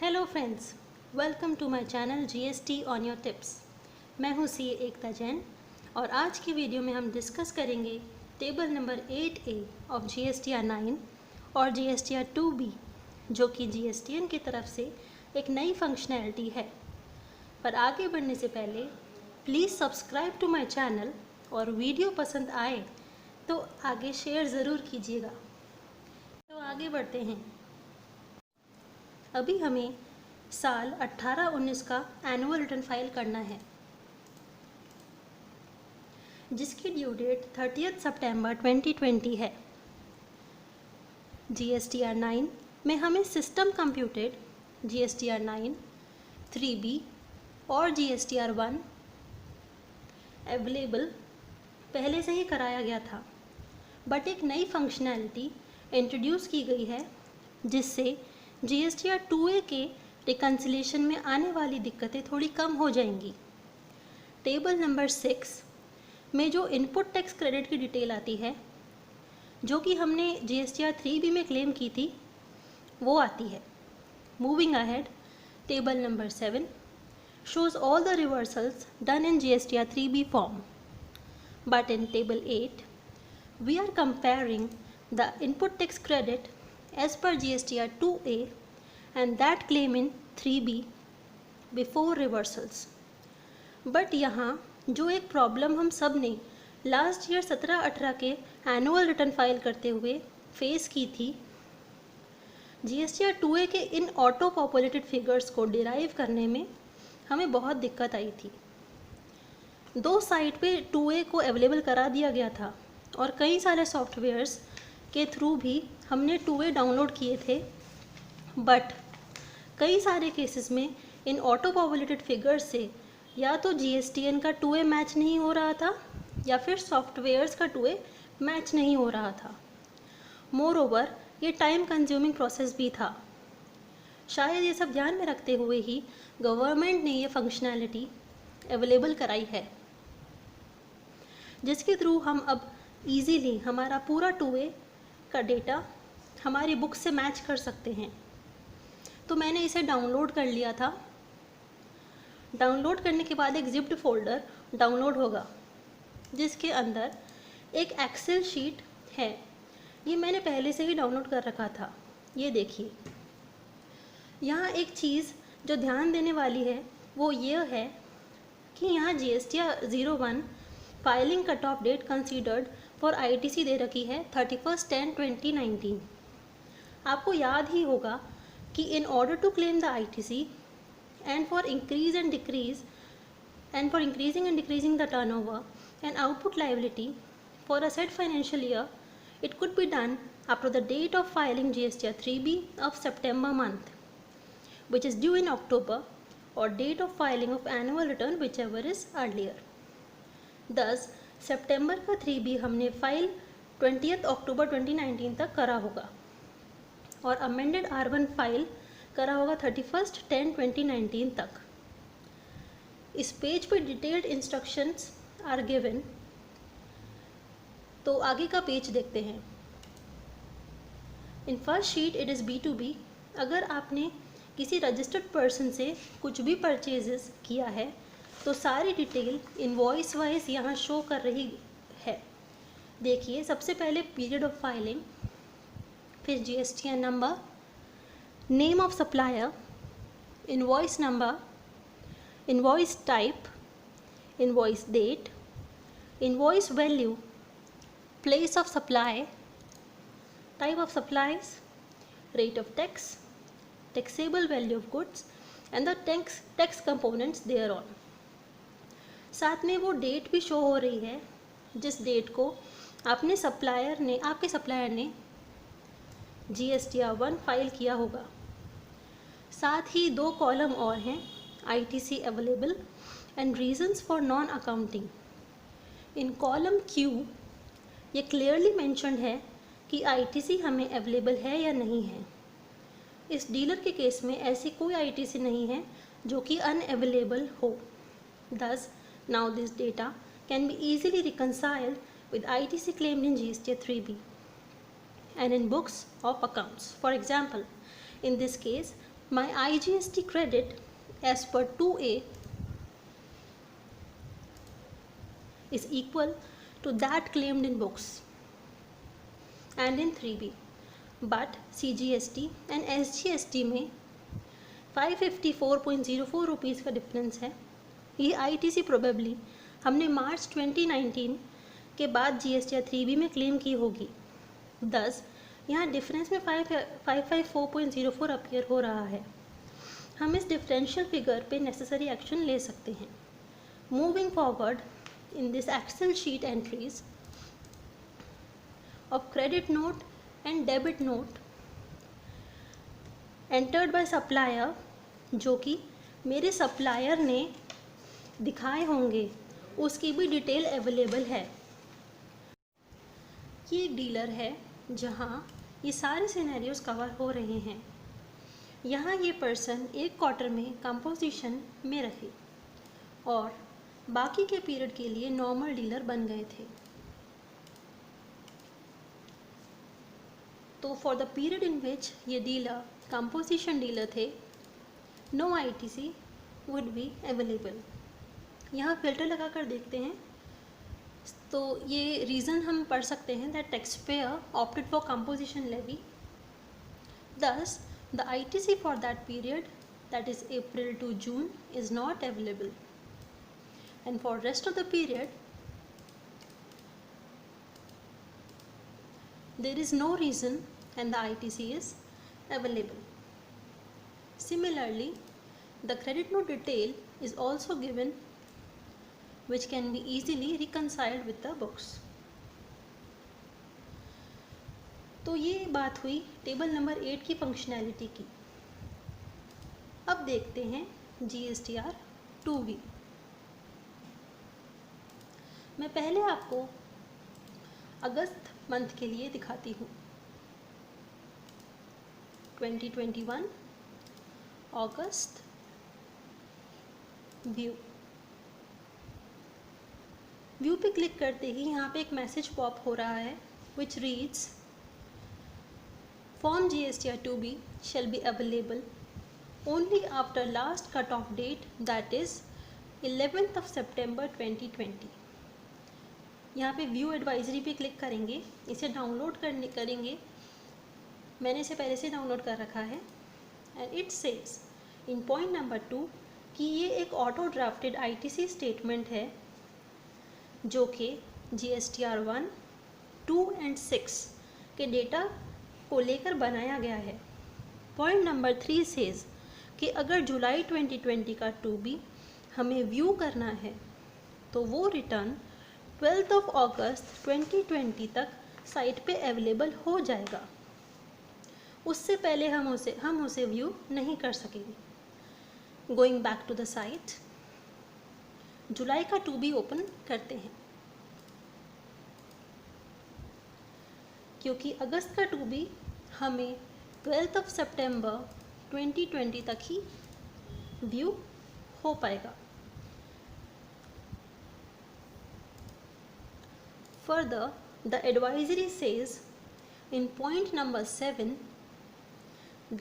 Hello friends, welcome to my channel GST on your tips. मैं हूँ सी एकता जैन और आज की वीडियो में हम डिस्कस करेंगे table number 8A of GSTR 9 और जीएसटीआर 2B, जो कि जीएसटीएन की तरफ से एक नई फंक्शनैलिटी है। पर आगे बढ़ने से पहले please subscribe to my channel और वीडियो पसंद आए तो आगे शेयर ज़रूर कीजिएगा। तो आगे बढ़ते हैं। अभी हमें साल 18-19 का एनुअल रिटर्न फाइल करना है, जिसकी ड्यू डेट 30 सितंबर 2020 है। जीएसटीआर 9 में हमें सिस्टम कंप्यूटेड जीएसटीआर 9, 3B और जीएसटीआर 1 अवेलेबल पहले से ही कराया गया था, बट एक नई फंक्शनैलिटी इंट्रोड्यूस की गई है जिससे जीएसटीआर 2A के रिकन्सिलेशन में आने वाली दिक्कतें थोड़ी कम हो जाएंगी। टेबल नंबर 6 में जो इनपुट टैक्स क्रेडिट की डिटेल आती है, जो कि हमने जीएसटीआर 3B में क्लेम की थी, वो आती है। Moving ahead, table number 7 shows all the reversals done in GSTR 3B form, but in table 8 we are comparing the input tax credit as per GSTR 2A and that claim in 3B before reversals. But यहाँ जो एक problem हम सब ने last year 17-18 के annual return file करते हुए face की थी, GSTR 2A के इन ऑटो पॉपुलेटेड फिगर्स को डिराइव करने में हमें बहुत दिक्कत आई थी। दो साइट पे 2A को अवेलेबल करा दिया गया था और कई सारे सॉफ्टवेयर्स के थ्रू भी हमने 2A डाउनलोड किए थे, बट कई सारे केसेस में इन ऑटो पॉपुलेटेड फिगर्स से या तो जीएसटीएन का 2A मैच नहीं हो रहा था या फिर सॉफ्टवेयर्स का 2A मैच नहीं हो रहा था। मोर ओवर ये टाइम कंज्यूमिंग प्रोसेस भी था। शायद ये सब ध्यान में रखते हुए ही गवर्नमेंट ने ये फंक्शनैलिटी अवेलेबल कराई है, जिसके थ्रू हम अब इजीली हमारा पूरा 2A का डेटा हमारी बुक से मैच कर सकते हैं। तो मैंने इसे डाउनलोड कर लिया था। डाउनलोड करने के बाद एक जिप्ड फोल्डर डाउनलोड होगा, जिसके अंदर एक एक्सेल शीट है। ये मैंने पहले से ही डाउनलोड कर रखा था। ये देखिए, यहाँ एक चीज़ जो ध्यान देने वाली है वो ये है कि यहाँ GSTR 01 filing cut off date considered for ITC दे रखी है 31/10/2019। आपको याद ही होगा कि in order to claim the ITC and for increasing and decreasing the turnover and output liability for a said financial year, it could be done up to the date of filing GSTR 3B of September month, which is due in October, or date of filing of annual return, whichever is earlier. Thus, September का 3B हमने file 20 अक्टूबर 2019 तक करा होगा और amended R1 file करा होगा 31/10/2019 तक। इस पेज पे डिटेल्ड इंस्ट्रक्शंस आर गिवन। तो आगे का पेज देखते हैं। In first sheet it is B2B। अगर आपने किसी रजिस्टर्ड पर्सन से कुछ भी परचेजेस किया है तो सारी डिटेल इनवॉइस वाइज यहाँ शो कर रही है। देखिए, सबसे पहले पीरियड ऑफ फाइलिंग, फिर GSTN number, name of supplier, invoice number, invoice type, invoice date, invoice value, place of supply, type of supplies, rate of tax, taxable value of goods and the tax components thereon। साथ में वो date भी show हो रही है जिस date को आपके सप्लायर ने GSTR 1 फाइल किया होगा। साथ ही दो कॉलम और हैं, ITC available and reasons for non accounting. In column Q ये क्लियरली मेंशन्ड है कि आईटीसी हमें अवेलेबल है या नहीं है। इस डीलर के केस में ऐसी कोई आईटीसी नहीं है जो कि अनअवेलेबल हो। Thus, now this data can be easily reconciled with ITC claimed in GSTR 3B and in books of accounts. For example, in this case, my IGST credit as per 2A is equal to that claimed in books and in 3B, but CGST and SGST में 554.04 rupees का difference है। ये ITC probably हमने मार्च 2019 के बाद GST या 3B में claim की होगी। दस यहाँ डिफरेंस में 554.04 अपीयर हो रहा है। हम इस डिफरेंशियल फिगर पे नेसेसरी एक्शन ले सकते हैं। Moving forward in this excel sheet entries of credit note and debit note entered by supplier, जो कि मेरे सप्लायर ने दिखाए होंगे, उसकी भी डिटेल अवेलेबल है। ये एक डीलर है जहाँ ये सारे सिनेरियोज कवर हो रहे हैं। यहाँ ये पर्सन एक क्वार्टर में कंपोजिशन में रहे और बाकी के पीरियड के लिए नॉर्मल डीलर बन गए थे। तो for the period in which ये डीलर कंपोजिशन डीलर थे, no ITC would be available. यहाँ फिल्टर लगा कर देखते हैं तो ये रीज़न हम पढ़ सकते हैं that taxpayer opted for composition levy, thus the ITC for that period, that is April to June, is not available, and for rest of the period there is no reason and the ITC is available. Similarly, the credit note detail is also given, which can be easily reconciled with the books. तो ये बात हुई table number 8 की functionality की। अब देखते हैं GSTR 2B। मैं पहले आपको अगस्त मंथ के लिए दिखाती हूँ। 2021 अगस्त व्यू पे क्लिक करते ही यहाँ पे एक मैसेज पॉप हो रहा है which reads Form GSTR 2B shall be available only after last cut-off date, that is 11th of September 2020। यहाँ पे व्यू एडवाइजरी पे क्लिक करेंगे, इसे डाउनलोड करेंगे। मैंने इसे पहले से डाउनलोड कर रखा है। And it says in point number 2 कि ये एक ऑटो ड्राफ्टेड ITC स्टेटमेंट है जो कि GSTR 1, 2 एंड 6 के डेटा को लेकर बनाया गया है। पॉइंट नंबर 3 सेज कि अगर जुलाई 2020 का 2B हमें व्यू करना है तो वो रिटर्न 12th of August 2020 तक साइट पे अवेलेबल हो जाएगा। उससे पहले हम उसे व्यू नहीं कर सकेंगे। Going back to the site, जुलाई का 2B ओपन करते हैं क्योंकि अगस्त का 2B हमें 12th of September 2020 तक ही व्यू हो पाएगा। Further, the advisory says in point number 7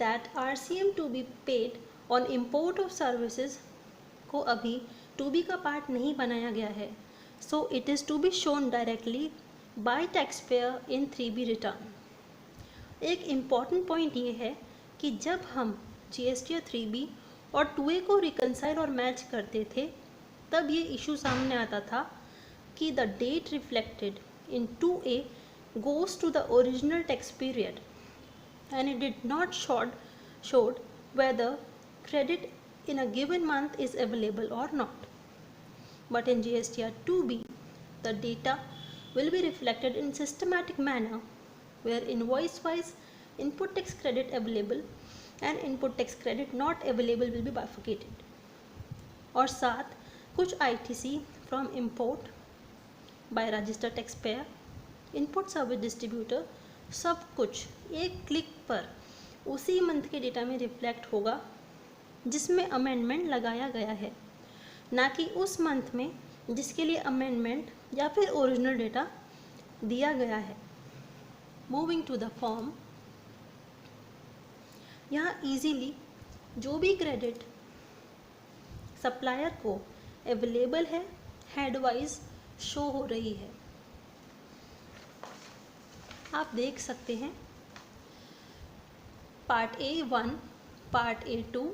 that RCM to be paid on import of services को अभी 2B का पार्ट नहीं बनाया गया है, so it is to be shown directly by taxpayer in 3B return। एक इम्पॉर्टेंट पॉइंट ये है कि जब हम GSTR 3B और 2A को रिकनसाइल और मैच करते थे तब ये इशू सामने आता था कि the date reflected in 2A goes to the original tax period and it did not showed whether credit in a given month is available or not. But in GSTR 2B, the data will be reflected in systematic manner where invoice-wise input tax credit available and input tax credit not available will be bifurcated। और साथ कुछ ITC from import by registered taxpayer, input service distributor, सब कुछ एक click पर उसी month के data में रिफ्लेक्ट होगा जिसमें अमेंडमेंट लगाया गया है, ना कि उस मंथ में जिसके लिए अमेंडमेंट या फिर ओरिजिनल डेटा दिया गया है। मूविंग टू द फॉर्म, यहाँ इजीली जो भी क्रेडिट सप्लायर को अवेलेबल है हेड वाइज शो हो रही है। आप देख सकते हैं part A1, part A2,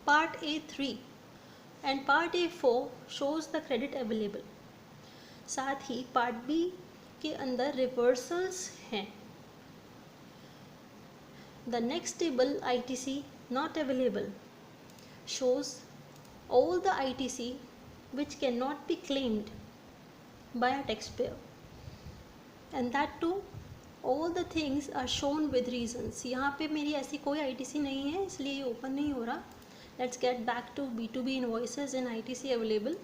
part A3 and part A4 shows the credit available. साथ ही पार्ट B के अंदर रिवर्सल्स हैं। The next table ITC not available shows all the ITC which cannot be claimed by a taxpayer, and that too all the things are shown with reasons। यहाँ पे मेरी ऐसी कोई ITC नहीं है इसलिए ये ओपन नहीं हो रहा। Let's get back to B2B invoices in ITC available.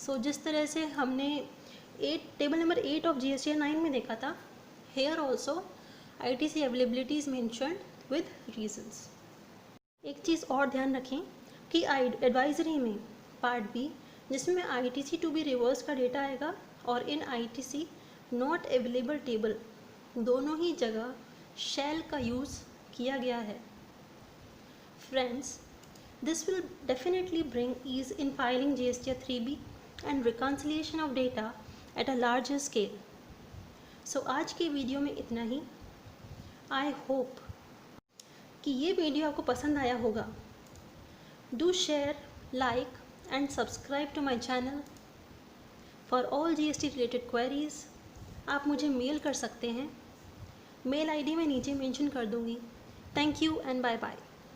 So जिस तरह से हमने टेबल नंबर 8 ऑफ GSTN 9 में देखा था, here also ITC availability is mentioned with reasons. एक चीज़ और ध्यान रखें कि एडवाइजरी में पार्ट B जिसमें ITC टू बी रिवर्स का डेटा आएगा और इन ITC नॉट अवेलेबल टेबल दोनों ही जगह शैल का यूज़ किया गया है। Friends, this will definitely bring ease in filing GST 3B and reconciliation of data at a larger scale. So आज की वीडियो में इतना ही। आई होप कि ये वीडियो आपको पसंद आया होगा। Do share, like and subscribe to my channel for all GST related queries. आप मुझे मेल कर सकते हैं, मेल ID मैं नीचे मेंशन कर दूँगी। Thank you and bye bye.